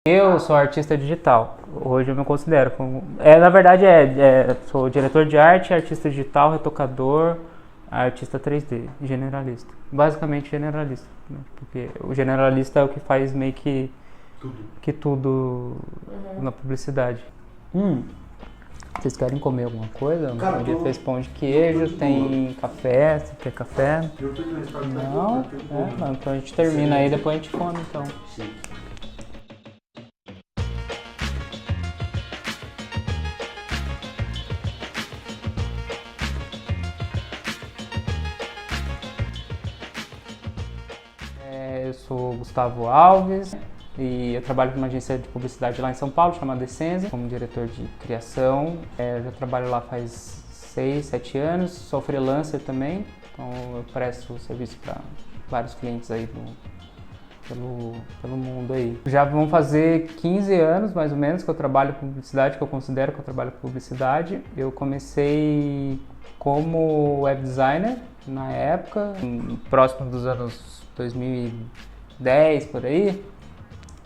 Eu sou artista digital, hoje eu me considero como... na verdade sou diretor de arte, artista digital, retocador, artista 3D, generalista. Basicamente generalista, né? Porque o generalista é o que faz meio que tudo na publicidade. Vocês querem comer alguma coisa? Cara, A gente fez pão de queijo, tem café, você quer café? Eu tô na história Não? Não, então a gente termina aí, depois a gente come então. Sim. Eu sou Gustavo Alves e eu trabalho com uma agência de publicidade lá em São Paulo, chamada Essenze, como diretor de criação. Eu já trabalho lá faz 6, 7 anos, sou freelancer também, então eu presto serviço para vários clientes aí pelo mundo aí. Já vão fazer 15 anos, mais ou menos, que eu trabalho com publicidade, que eu considero que eu trabalho com publicidade. Eu comecei como web designer na época, próximo dos anos 2010, por aí.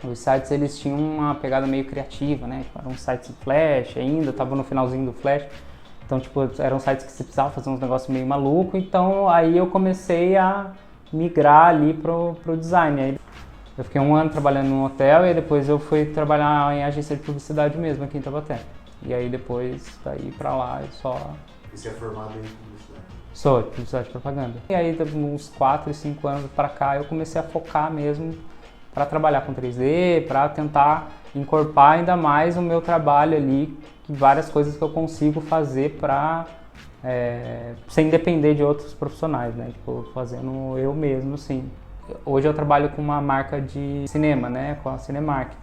Os sites, eles tinham uma pegada meio criativa, né? Tipo, eram sites em Flash ainda, estavam no finalzinho do Flash. Então, tipo, eram sites que você precisava fazer uns negócios meio maluco. Então, aí eu comecei a migrar ali pro design. Aí eu fiquei 1 ano trabalhando num hotel e depois eu fui trabalhar em agência de publicidade mesmo aqui em Taubaté. E aí depois, daí pra lá, eu só... E você é formado em publicidade? Sou, de publicidade e propaganda. E aí, uns 4, 5 anos pra cá, eu comecei a focar mesmo para trabalhar com 3D, para tentar encorpar ainda mais o meu trabalho ali, várias coisas que eu consigo fazer para sem depender de outros profissionais, né? Tipo, fazendo eu mesmo, sim. Hoje eu trabalho com uma marca de cinema, né? Com a Cinemark.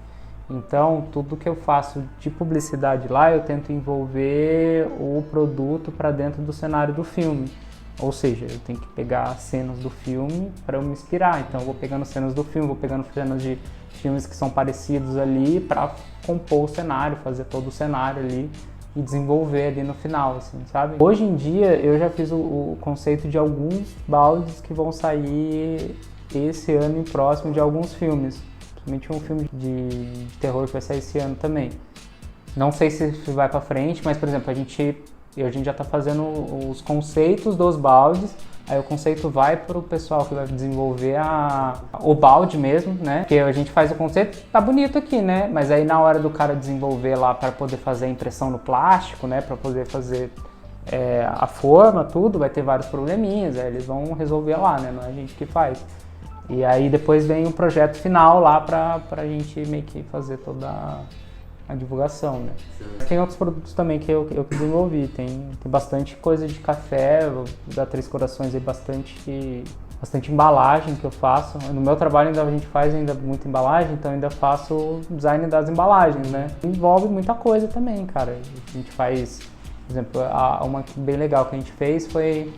Então, tudo que eu faço de publicidade lá, eu tento envolver o produto para dentro do cenário do filme. Ou seja, eu tenho que pegar cenas do filme para eu me inspirar. Então, eu vou pegando cenas do filme, vou pegando cenas de filmes que são parecidos ali para compor o cenário, fazer todo o cenário ali e desenvolver ali no final, assim, sabe? Hoje em dia, eu já fiz o conceito de alguns baldes que vão sair esse ano e próximo de alguns filmes. Principalmente um filme de terror que vai sair esse ano também. Não sei se vai pra frente, mas, por exemplo, a gente já tá fazendo os conceitos dos baldes, aí o conceito vai pro pessoal que vai desenvolver o balde mesmo, né? Porque a gente faz o conceito, tá bonito aqui, né? Mas aí na hora do cara desenvolver lá para poder fazer a impressão no plástico, né? Para poder fazer a forma, tudo, vai ter vários probleminhas, aí eles vão resolver lá, né? Não é a gente que faz. E aí depois vem o projeto final lá pra gente meio que fazer toda a divulgação, né? Tem outros produtos também que eu desenvolvi, tem bastante coisa de café, da Três Corações aí, bastante embalagem que eu faço. No meu trabalho ainda a gente faz ainda muita embalagem, então ainda faço o design das embalagens, né? Envolve muita coisa também, cara. A gente faz, por exemplo, uma bem legal que a gente fez foi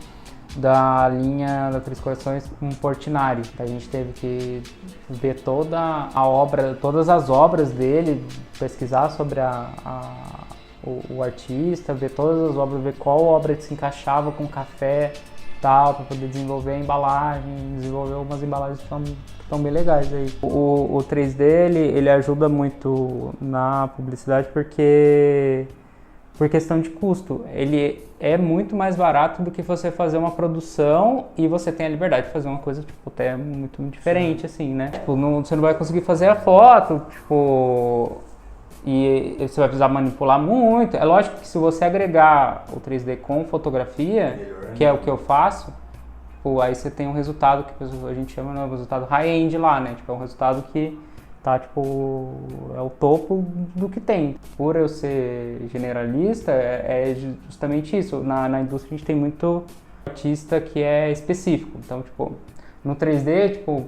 da linha da Três Corações com Portinari. A gente teve que ver toda a obra, todas as obras dele, pesquisar sobre o artista, ver todas as obras, ver qual obra se encaixava com café, tal, para poder desenvolver a embalagem, desenvolver umas embalagens que estão bem legais aí. O 3D ele ajuda muito na publicidade porque por questão de custo, ele é muito mais barato do que você fazer uma produção e você tem a liberdade de fazer uma coisa, tipo, até muito diferente, assim, né? Tipo, você não vai conseguir fazer a foto, tipo, e você vai precisar manipular muito. É lógico que se você agregar o 3D com fotografia, que é o que eu faço, tipo, aí você tem um resultado que a gente chama de resultado high-end lá, né? Tipo, é um resultado que tá, tipo, é o topo do que tem. Por eu ser generalista, é justamente isso. Na indústria a gente tem muito artista que é específico. Então, tipo, no 3D, tipo,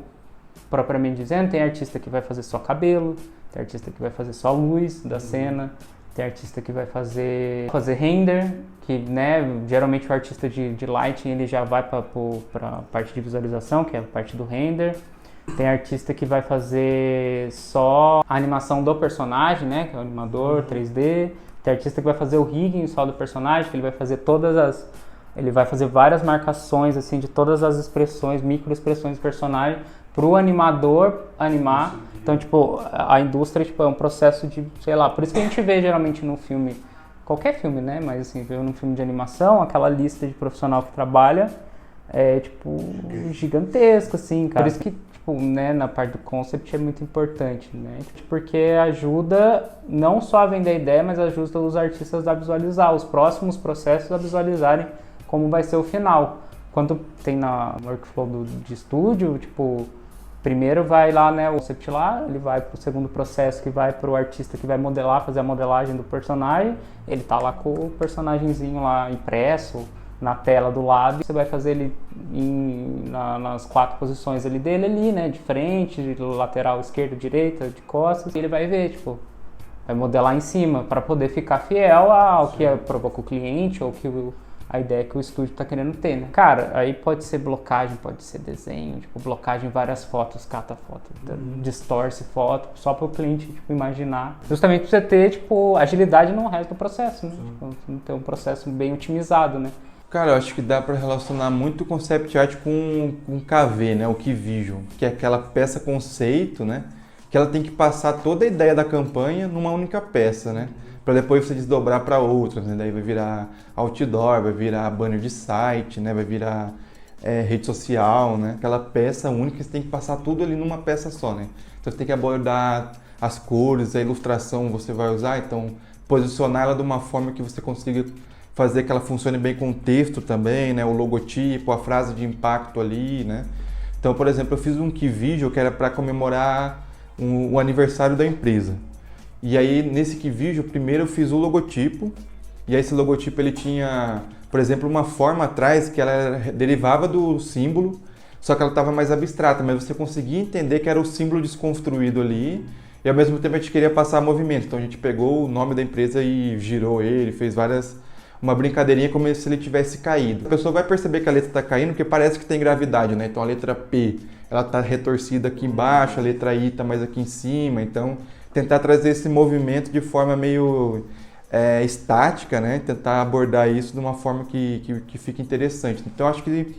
propriamente dizendo, tem artista que vai fazer só cabelo, tem artista que vai fazer só luz da cena, tem artista que vai fazer render, que, né, geralmente o artista de lighting, ele já vai para a parte de visualização, que é a parte do render. Tem artista que vai fazer só a animação do personagem, né, que é o animador 3D. Tem artista que vai fazer o rigging só do personagem, que ele vai fazer ele vai fazer várias marcações assim de todas as expressões, microexpressões do personagem pro animador animar. Então, tipo, a indústria, tipo, é um processo de, sei lá, por isso que a gente vê geralmente no filme, qualquer filme, né? Mas assim, vê num filme de animação, aquela lista de profissional que trabalha é, tipo, gigantesca, assim, cara. Por isso que, tipo, né, na parte do concept é muito importante, né? Porque ajuda não só a vender a ideia, mas ajuda os artistas a visualizar os próximos processos, a visualizarem como vai ser o final. Quando tem na workflow de estúdio, tipo, primeiro vai lá, né, o concept lá, ele vai pro segundo processo que vai pro artista que vai modelar, fazer a modelagem do personagem, ele tá lá com o personagemzinho lá impresso na tela do lado, você vai fazer ele nas 4 posições ali dele ali, né, de frente, de lateral, esquerda, direita, de costas, e ele vai ver, tipo, vai modelar em cima para poder ficar fiel ao que provoca o cliente ou que a ideia que o estúdio está querendo ter, né? Cara, aí pode ser blocagem, pode ser desenho, tipo, blocagem várias fotos, cata foto, distorce foto, só para o cliente, tipo, imaginar. Justamente para você ter, tipo, agilidade no resto do processo, né? Tipo, ter um processo bem otimizado, né? Cara, eu acho que dá para relacionar muito o concept art com KV, né? O Key Vision, que é aquela peça conceito, né? Que ela tem que passar toda a ideia da campanha numa única peça, né? Para depois você desdobrar para outras, né? Daí vai virar outdoor, vai virar banner de site, né? Vai virar rede social, né? Aquela peça única, você tem que passar tudo ali numa peça só, né? Então você tem que abordar as cores, a ilustração você vai usar, então posicionar ela de uma forma que você consiga fazer que ela funcione bem com o texto também, né? O logotipo, a frase de impacto ali, né? Então, por exemplo, eu fiz um key visual que era para comemorar o aniversário da empresa. E aí, nesse key visual, primeiro eu fiz o logotipo, e aí esse logotipo ele tinha, por exemplo, uma forma atrás que ela derivava do símbolo, só que ela estava mais abstrata, mas você conseguia entender que era o símbolo desconstruído ali, e ao mesmo tempo a gente queria passar movimento. Então a gente pegou o nome da empresa e girou ele, fez uma brincadeirinha como se ele tivesse caído. A pessoa vai perceber que a letra está caindo porque parece que tem gravidade, né? Então a letra P, ela está retorcida aqui embaixo, a letra I está mais aqui em cima. Então tentar trazer esse movimento de forma meio estática, né? Tentar abordar isso de uma forma que fique interessante. Então acho que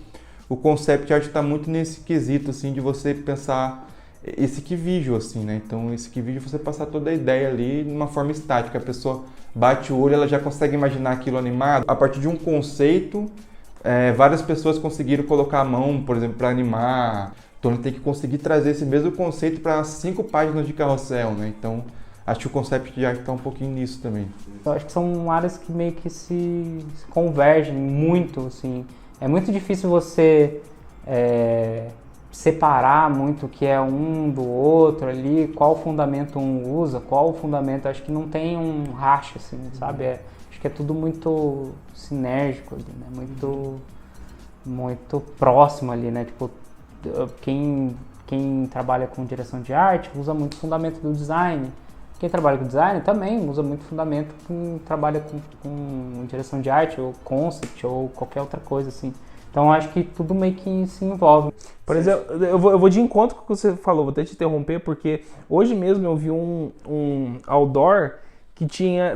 o concept art está muito nesse quesito assim de você pensar esse key visual, assim, né? Então esse key visual você passar toda a ideia ali de uma forma estática. A pessoa bate o olho, ela já consegue imaginar aquilo animado. A partir de um conceito, várias pessoas conseguiram colocar a mão, por exemplo, para animar. Então ele tem que conseguir trazer esse mesmo conceito para 5 páginas de carrossel, né? Então acho que o concept art está um pouquinho nisso também. Eu acho que são áreas que meio que se convergem muito, assim. É muito difícil você separar muito o que é um do outro ali, qual fundamento um usa, qual fundamento, acho que não tem um racha, assim, sabe? Acho que é tudo muito sinérgico ali, né? Muito próximo ali, né? Tipo, quem trabalha com direção de arte usa muito fundamento do design. Quem trabalha com design também usa muito fundamento quem trabalha com direção de arte, ou concept, ou qualquer outra coisa, assim. Então, acho que tudo meio que se envolve. Por exemplo, eu vou de encontro com o que você falou, vou até te interromper, porque hoje mesmo eu vi um outdoor que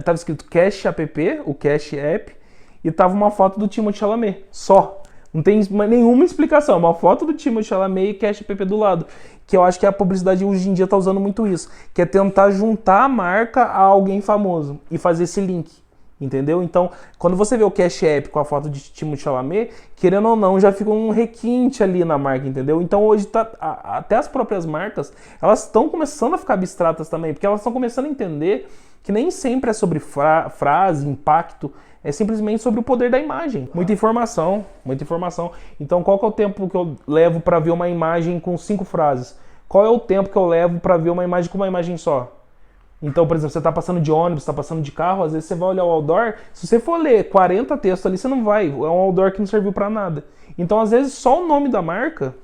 tava escrito Cash App, o Cash App, e tava uma foto do Timothée Chalamet, só. Não tem nenhuma explicação, uma foto do Timothée Chalamet e Cash App do lado. Que eu acho que a publicidade hoje em dia tá usando muito isso, que é tentar juntar a marca a alguém famoso e fazer esse link. Entendeu? Então, quando você vê o Cash App com a foto de Timothée Chalamet, querendo ou não, já fica um requinte ali na marca, entendeu? Então, hoje, até as próprias marcas, elas estão começando a ficar abstratas também, porque elas estão começando a entender que nem sempre é sobre frase, impacto, é simplesmente sobre o poder da imagem. Muita informação, muita informação. Então, qual que é o tempo que eu levo para ver uma imagem com 5 frases? Qual é o tempo que eu levo para ver uma imagem com uma imagem só? Então, por exemplo, você está passando de ônibus, está passando de carro, às vezes você vai olhar o outdoor, se você for ler 40 textos ali, você não vai, é um outdoor que não serviu para nada. Então, às vezes, só o nome da marca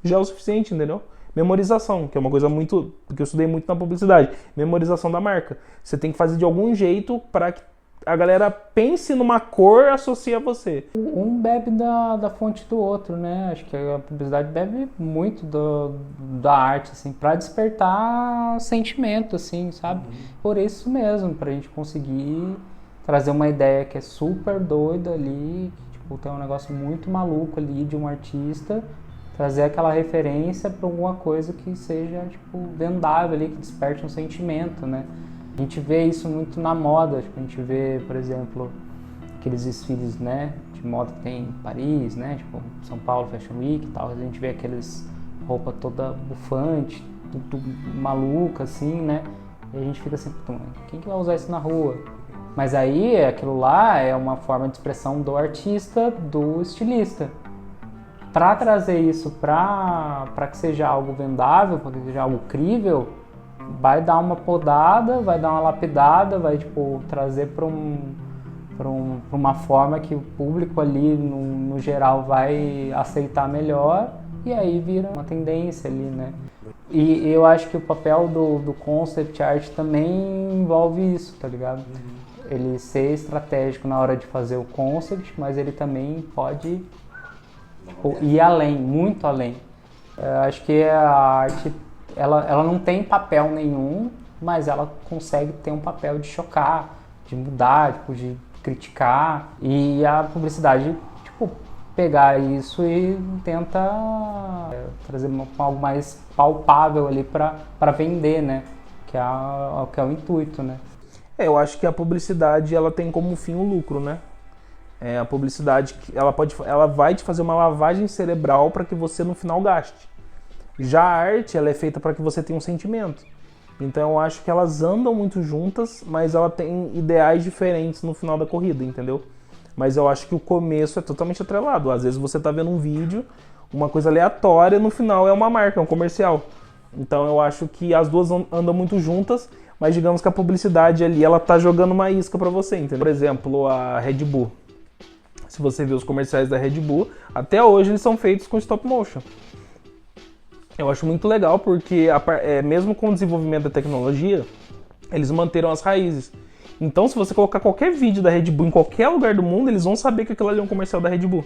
já é o suficiente, entendeu? Memorização, que é uma coisa muito, que eu estudei muito na publicidade, memorização da marca. Você tem que fazer de algum jeito para que a galera pense numa cor e associe a você. Um bebe da fonte do outro, né? Acho que a publicidade bebe muito da arte, assim, para despertar sentimento, assim, sabe? Por isso mesmo, pra gente conseguir trazer uma ideia que é super doida ali, que, tipo, tem um negócio muito maluco ali de um artista, trazer aquela referência para alguma coisa que seja, tipo, vendável ali, que desperte um sentimento, né? A gente vê isso muito na moda, tipo, a gente vê, por exemplo, aqueles desfiles, né, de moda que tem em Paris, né, tipo, São Paulo Fashion Week e tal, a gente vê aqueles roupa toda bufante, tudo maluca, assim, né, e a gente fica assim, quem que vai usar isso na rua? Mas aí, aquilo lá é uma forma de expressão do artista, do estilista. Para trazer isso para que seja algo vendável, para que seja algo crível, vai dar uma podada, vai dar uma lapidada, vai tipo, trazer para uma forma que o público ali, no geral, vai aceitar melhor, e aí vira uma tendência ali, né? E eu acho que o papel do concept art também envolve isso, tá ligado? Ele ser estratégico na hora de fazer o concept, mas ele também pode ir além, muito além. Eu acho que a arte, ela não tem papel nenhum, mas ela consegue ter um papel de chocar, de mudar, tipo, de criticar. E a publicidade, tipo, pegar isso e tenta trazer algo mais palpável ali para vender, né? Que é o intuito, né? Eu acho que a publicidade, ela tem como fim o lucro, né? A publicidade, ela vai te fazer uma lavagem cerebral para que você no final gaste. Já a arte, ela é feita para que você tenha um sentimento. Então eu acho que elas andam muito juntas, mas ela tem ideais diferentes no final da corrida, entendeu? Mas eu acho que o começo é totalmente atrelado. Às vezes você tá vendo um vídeo, uma coisa aleatória, no final é uma marca, é um comercial. Então eu acho que as duas andam muito juntas, mas digamos que a publicidade ali, ela tá jogando uma isca para você, entendeu? Por exemplo, a Red Bull. Se você vê os comerciais da Red Bull, até hoje eles são feitos com stop motion. Eu acho muito legal porque, mesmo com o desenvolvimento da tecnologia, eles manteram as raízes. Então, se você colocar qualquer vídeo da Red Bull em qualquer lugar do mundo, eles vão saber que aquilo ali é um comercial da Red Bull.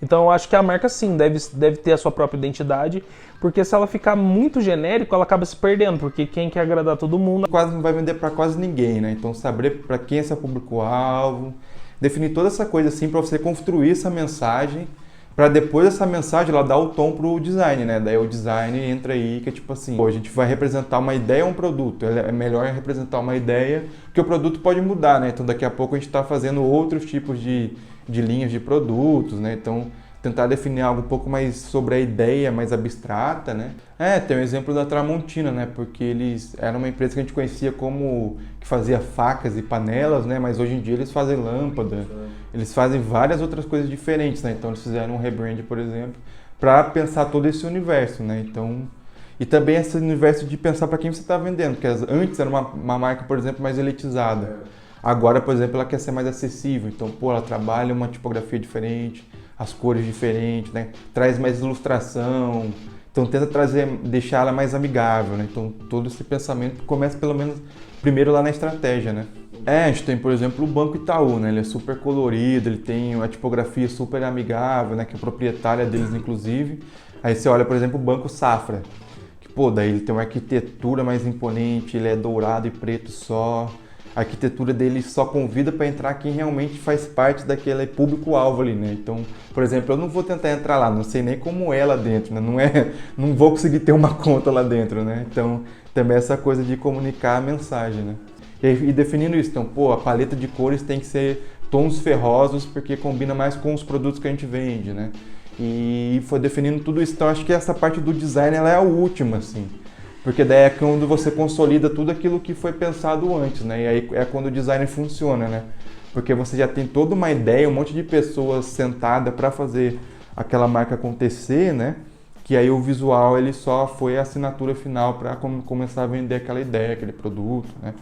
Então, eu acho que a marca, sim, deve ter a sua própria identidade, porque se ela ficar muito genérico, ela acaba se perdendo, porque quem quer agradar todo mundo... Quase não vai vender para quase ninguém, né? Então, saber para quem é seu público-alvo, definir toda essa coisa assim para você construir essa mensagem, para depois essa mensagem ela dar o tom pro design, né? Daí o design entra aí, que é tipo assim, a gente vai representar uma ideia ou um produto. É melhor representar uma ideia, porque o produto pode mudar, né? Então daqui a pouco a gente está fazendo outros tipos de linhas de produtos, né? Então tentar definir algo um pouco mais sobre a ideia, mais abstrata, né? Tem o exemplo da Tramontina, né? Porque eles eram uma empresa que a gente conhecia como que fazia facas e panelas, né? Mas hoje em dia eles fazem lâmpada, eles fazem várias outras coisas diferentes, né? Então eles fizeram um rebrand, por exemplo, para pensar todo esse universo, né? Então, e também esse universo de pensar para quem você está vendendo, porque antes era uma marca, por exemplo, mais elitizada. Agora, por exemplo, ela quer ser mais acessível, então, ela trabalha uma tipografia diferente, as cores diferentes, né? Traz mais ilustração, então tenta deixar ela mais amigável, né? Então todo esse pensamento começa pelo menos primeiro lá na estratégia, né? A gente tem, por exemplo, o Banco Itaú, né? Ele é super colorido, ele tem uma tipografia super amigável, né? Que é proprietária deles, inclusive. Aí você olha, por exemplo, o Banco Safra, que, daí ele tem uma arquitetura mais imponente, ele é dourado e preto só. A arquitetura dele só convida para entrar quem realmente faz parte daquele público-alvo ali, né? Então, por exemplo, eu não vou tentar entrar lá, não sei nem como é lá dentro, né? Não vou conseguir ter uma conta lá dentro, né? Então, também essa coisa de comunicar a mensagem, né? E definindo isso, então, a paleta de cores tem que ser tons ferrosos porque combina mais com os produtos que a gente vende, né? E foi definindo tudo isso. Então, acho que essa parte do design, ela é a última, assim. Porque daí é quando você consolida tudo aquilo que foi pensado antes, né? E aí é quando o design funciona, né? Porque você já tem toda uma ideia, um monte de pessoas sentadas para fazer aquela marca acontecer, né? Que aí o visual ele só foi a assinatura final para começar a vender aquela ideia, aquele produto, né?